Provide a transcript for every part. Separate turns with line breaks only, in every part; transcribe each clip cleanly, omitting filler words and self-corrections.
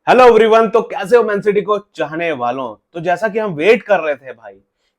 Hello everyone. तो कैसे हो मैन सिटी को चाहने वालों। तो जैसा कि हम वेट कर रहे थे भाई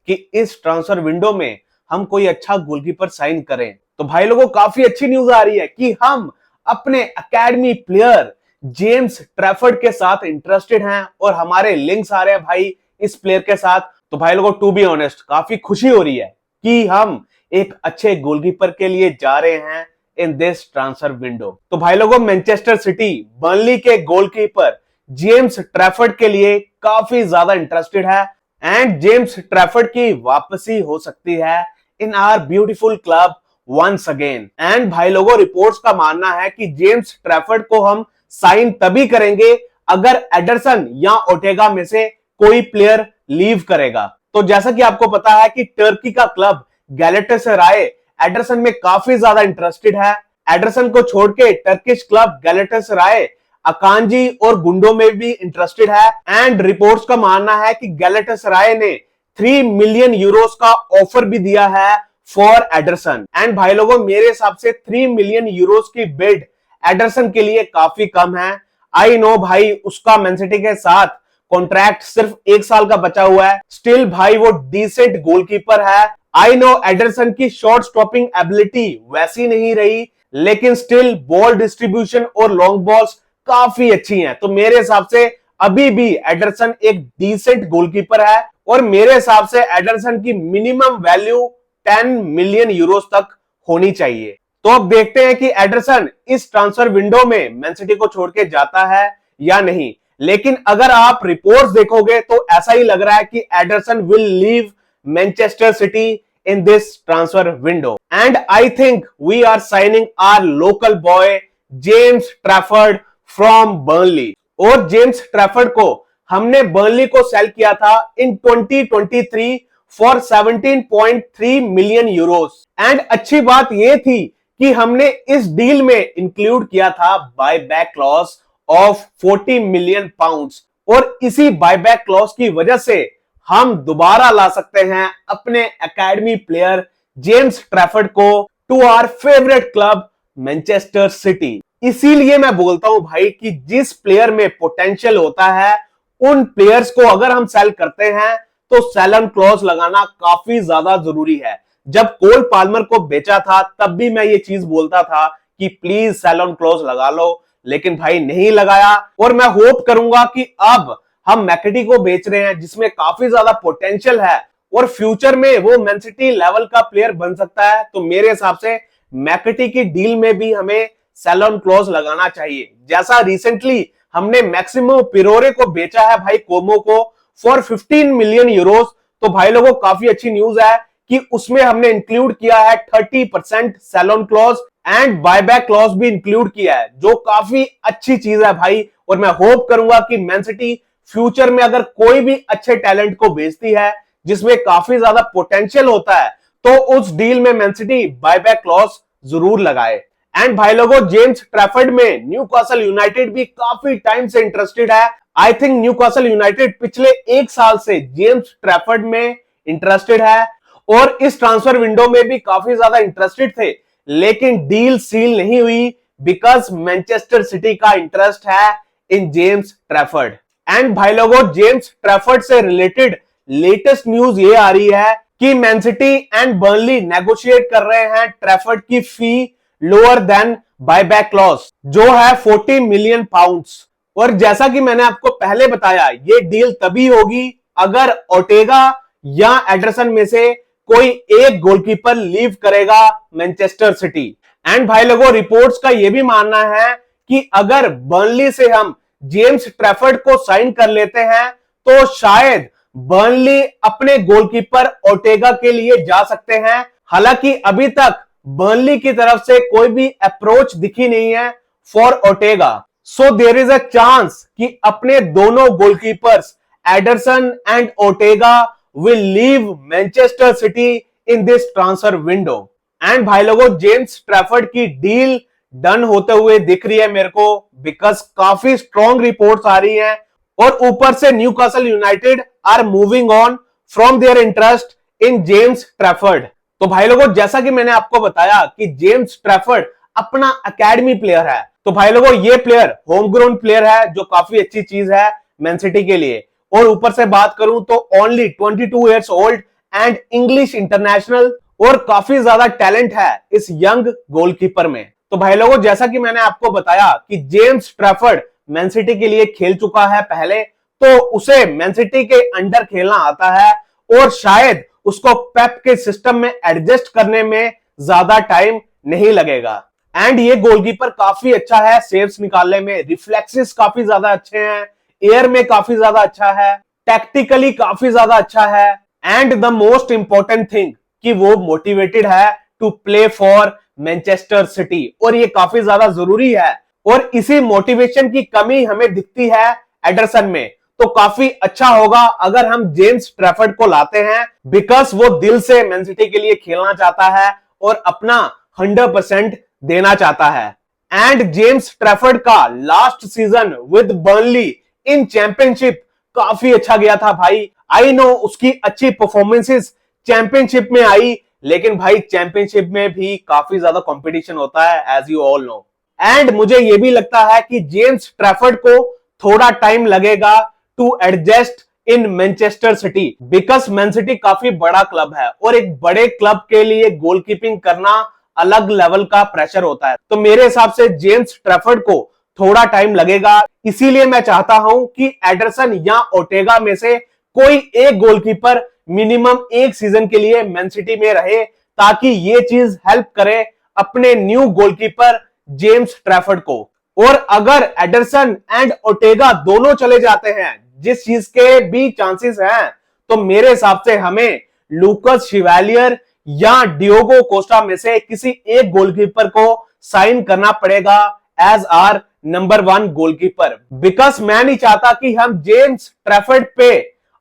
कि इस ट्रांसफर विंडो में हम कोई अच्छा गोलकीपर साइन करें, तो भाई लोगों काफी अच्छी न्यूज आ रही है कि हम अपने एकेडमी प्लेयर जेम्स ट्रैफर्ड के साथ इंटरेस्टेड हैं और हमारे लिंक्स आ रहे हैं भाई इस प्लेयर के साथ। तो भाई लोगों टू बी ऑनेस्ट काफी खुशी हो रही है कि हम एक अच्छे गोलकीपर के लिए जा रहे हैं इन दिस ट्रांसफर विंडो। तो भाई लोगों मैनचेस्टर सिटी बर्नली के गोलकीपर जेम्स ट्रैफर्ड के लिए काफी ज्यादा इंटरेस्टेड है एंड जेम्स ट्रैफर्ड की वापसी हो सकती है in our beautiful club once again. And भाई लोगों रिपोर्ट्स का मानना है कि जेम्स ट्रैफर्ड को हम साइन तभी करेंगे अगर एडरसन या ओटेगा में से कोई प्लेयर लीव करेगा। तो जैसा कि आपको पता है कि टर्की का क्लब गैलेटासराय एडरसन में काफी ज्यादा इंटरेस्टेड है। एडरसन को छोड़ के टर्किश क्लब गैलेटासराय अकांजी और गुंडो में भी इंटरेस्टेड है एंड रिपोर्ट्स का मानना है कि गैलेटासराय ने 3 मिलियन यूरोस का ऑफर भी दिया है फॉर एडरसन। एंड भाई लोगों मेरे हिसाब से 3 मिलियन यूरोस की बिड एडरसन के लिए काफी कम है। आई नो भाई उसका मैनसिटी के साथ कॉन्ट्रैक्ट सिर्फ 1 साल का बचा हुआ है, स्टिल भाई वो डिसेंट गोलकीपर है। आई नो एडरसन की शॉट स्टॉपिंग एबिलिटी वैसी नहीं रही, लेकिन स्टिल बॉल डिस्ट्रीब्यूशन और लॉन्ग बॉल्स काफी अच्छी हैं। तो मेरे हिसाब से अभी भी एडरसन एक डिसेंट गोलकीपर है और मेरे हिसाब से एडरसन की मिनिमम वैल्यू 10 मिलियन यूरोस तक होनी चाहिए। तो अब देखते हैं कि एडरसन इस ट्रांसफर विंडो में मैनसिटी को छोड़ के जाता है या नहीं। लेकिन अगर आप रिपोर्ट्स देखोगे तो ऐसा ही लग रहा है कि Ederson will leave Manchester City in this transfer window and I think we are signing our local boy James Trafford from Burnley. और जेम्स ट्रैफर्ड को हमने बर्नली को सेल किया था in 2023 for 17.3 million euros. And अच्छी बात यह थी कि हमने इस डील में इंक्लूड किया था buy back clause of 40 million pounds और इसी बायबैक क्लॉज की वजह से हम दोबारा ला सकते हैं अपने एकेडमी प्लेयर जेम्स ट्रैफर्ड को to our favourite club Manchester City. इसीलिए मैं बोलता हूं भाई कि जिस प्लेयर में पोटेंशियल होता है उन प्लेयर्स को अगर हम सेल करते हैं तो सेल ऑन क्लॉज लगाना काफी ज्यादा जरूरी है। जब कोल पाल्मर को बेचा था तब भी मैं ये चीज बोलता था कि प्लीज सेल ऑन क्लॉज लगा लो, लेकिन भाई नहीं लगाया। और मैं होप करूंगा कि अब हम मैकेटी को बेच रहे हैं जिसमें काफी ज्यादा पोटेंशियल है और फ्यूचर में वो मैनसिटी लेवल का प्लेयर बन सकता है। तो मेरे हिसाब से मैकेटी की डील में भी हमें सेल ऑन क्लॉज लगाना चाहिए। जैसा रिसेंटली हमने मैक्सिमो पिरोरे को बेचा है भाई कोमो को फॉर 15 मिलियन यूरोस। तो भाई लोगों काफी अच्छी न्यूज है कि उसमें हमने इंक्लूड किया है 30% sell on clause and buyback clause भी इंक्लूड किया है, जो काफी अच्छी चीज है भाई। और मैं होप करूंगा कि मैन सिटी फ्यूचर में अगर कोई भी अच्छे टैलेंट को बेचती है जिसमें काफी ज्यादा पोटेंशियल होता है तो उस डील में मैन सिटी बायबैक क्लॉज जरूर लगाए। एंड भाई लोगों जेम्स ट्रैफर्ड में न्यूकासल यूनाइटेड भी काफी टाइम से इंटरेस्टेड है। आई थिंक न्यूकासल यूनाइटेड पिछले 1 साल से जेम्स ट्रैफर्ड में इंटरेस्टेड है और इस ट्रांसफर विंडो में भी काफी ज्यादा इंटरेस्टेड थे, लेकिन डील सील नहीं हुई बिकॉज मैनचेस्टर सिटी का इंटरेस्ट है इन जेम्स ट्रैफर्ड। एंड भाई लोगों जेम्स ट्रैफर्ड से रिलेटेड लेटेस्ट न्यूज ये आ रही है कि Man City and Burnley negotiate कर रहे हैं ट्रैफर्ड की fee lower than buyback clause जो है 40 मिलियन पाउंड्स। और जैसा कि मैंने आपको पहले बताया ये डील तभी होगी अगर ओटेगा या एडरसन में से कोई एक गोलकीपर लीव करेगा मैनचेस्टर सिटी। एंड भाई लोगों रिपोर्ट्स का यह भी मानना है कि अगर बर्नली से हम जेम्स ट्रैफर्ड को साइन कर लेते हैं तो शायद बर्नली अपने गोलकीपर ओटेगा के लिए जा सकते हैं। हालांकि अभी तक बर्नली की तरफ से कोई भी अप्रोच दिखी नहीं है for Ortega. So there is a chance कि अपने दोनों goalkeepers Ederson and Ortega will leave Manchester City in this transfer window. And भाई लोगों जेम्स ट्रैफर्ड की डील डन होते हुए दिख रही है मेरे को बिकॉज काफी स्ट्रॉन्ग रिपोर्ट्स आ रही हैं और ऊपर से Newcastle United are moving on from their interest in James Trafford. तो भाई लोगों जैसा कि मैंने आपको बताया कि जेम्स ट्रैफर्ड अपना अकेडमी प्लेयर है। तो भाई लोगों ये प्लेयर होम ग्रोन प्लेयर है, जो काफी अच्छी चीज है मैन सिटी के लिए। और ऊपर से बात करूं तो only 22 years old and English international, और काफी ज्यादा टैलेंट है इस यंग गोलकीपर में। तो भाई लोगों जैसा कि मैंने आपको बताया कि जेम्स ट्रैफर्ड मैन सिटी के लिए खेल चुका है पहले, तो उसे मैन सिटी के अंडर खेलना आता है और शायद उसको पेप के सिस्टम में एडजस्ट करने में ज्यादा टाइम नहीं लगेगा। एंड ये गोलकीपर काफी अच्छा है सेव्स निकालने में, रिफ्लेक्सेस काफी ज्यादा अच्छे हैं, एयर में काफी ज्यादा अच्छा है, टैक्टिकली काफी ज्यादा अच्छा है, and the most important thing कि वो मोटिवेटेड है to play for Manchester City, और ये काफी ज्यादा जरूरी है। और इसी मोटिवेशन की कमी हमें दिखती है एडरसन में। तो काफी अच्छा होगा अगर हम जेम्स ट्रैफर्ड को लाते हैं, बिकॉज वो दिल से मैन सिटी के लिए खेलना चाहता है और अपना 100% देना चाहता है। एंड जेम्स ट्रैफर्ड का last season with Burnley in Championship काफी अच्छा गया था भाई। आई नो उसकी अच्छी परफॉर्मेंसेस चैंपियनशिप में आई, लेकिन भाई चैंपियनशिप में भी काफी ज्यादा कंपटीशन होता है as you all know. And मुझे यह भी लगता है कि जेम्स ट्रैफर्ड को थोड़ा टाइम लगेगा to adjust in Manchester City, because Man City काफी बड़ा क्लब है और एक बड़े क्लब के लिए गोलकीपिंग करना अलग लेवल का प्रेशर होता है। तो मेरे हिसाब से जेम्स ट्रैफर्ड को थोड़ा टाइम लगेगा। इसीलिए मैं चाहता हूं कि एडरसन या ओटेगा में से कोई एक गोलकीपर मिनिमम एक सीजन के लिए मैन सिटी में रहे, ताकि ये चीज हेल्प करे अपने न्यू गोलकीपर जेम्स ट्रैफर्ड को। और अगर एडरसन एंड ओटेगा दोनों चले जाते हैं, जिस चीज के भी चांसेस हैं, तो मेरे हिसाब से हमें लूकस शिवेलियर या डियोगो कोस्टा में से किसी एक गोलकीपर को साइन करना पड़ेगा as our number 1 goalkeeper. Because मैं नहीं चाहता कि हम जेम्स ट्रैफर्ड पे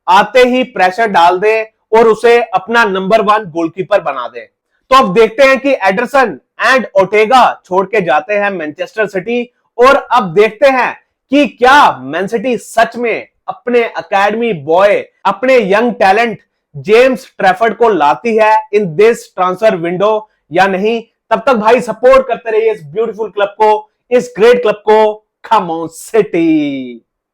आते ही प्रेशर डाल दें और उसे अपना नंबर 1 गोलकीपर बना दें। तो अब देखते हैं कि एडरसन एंड ओटेगा छोड़ के जाते हैं मैनचेस्टर सिटी, और अब देखते हैं कि क्या मैन सिटी सच में अपने अकेडमी बॉय, अपने यंग टैलेंट जेम्स ट्रैफर्ड को लाती है इन दिस ट्रांसफर विंडो या नहीं। तब तक भाई सपोर्ट करते रहिए इस ब्यूटीफुल क्लब को, इस ग्रेट क्लब को। Come on city.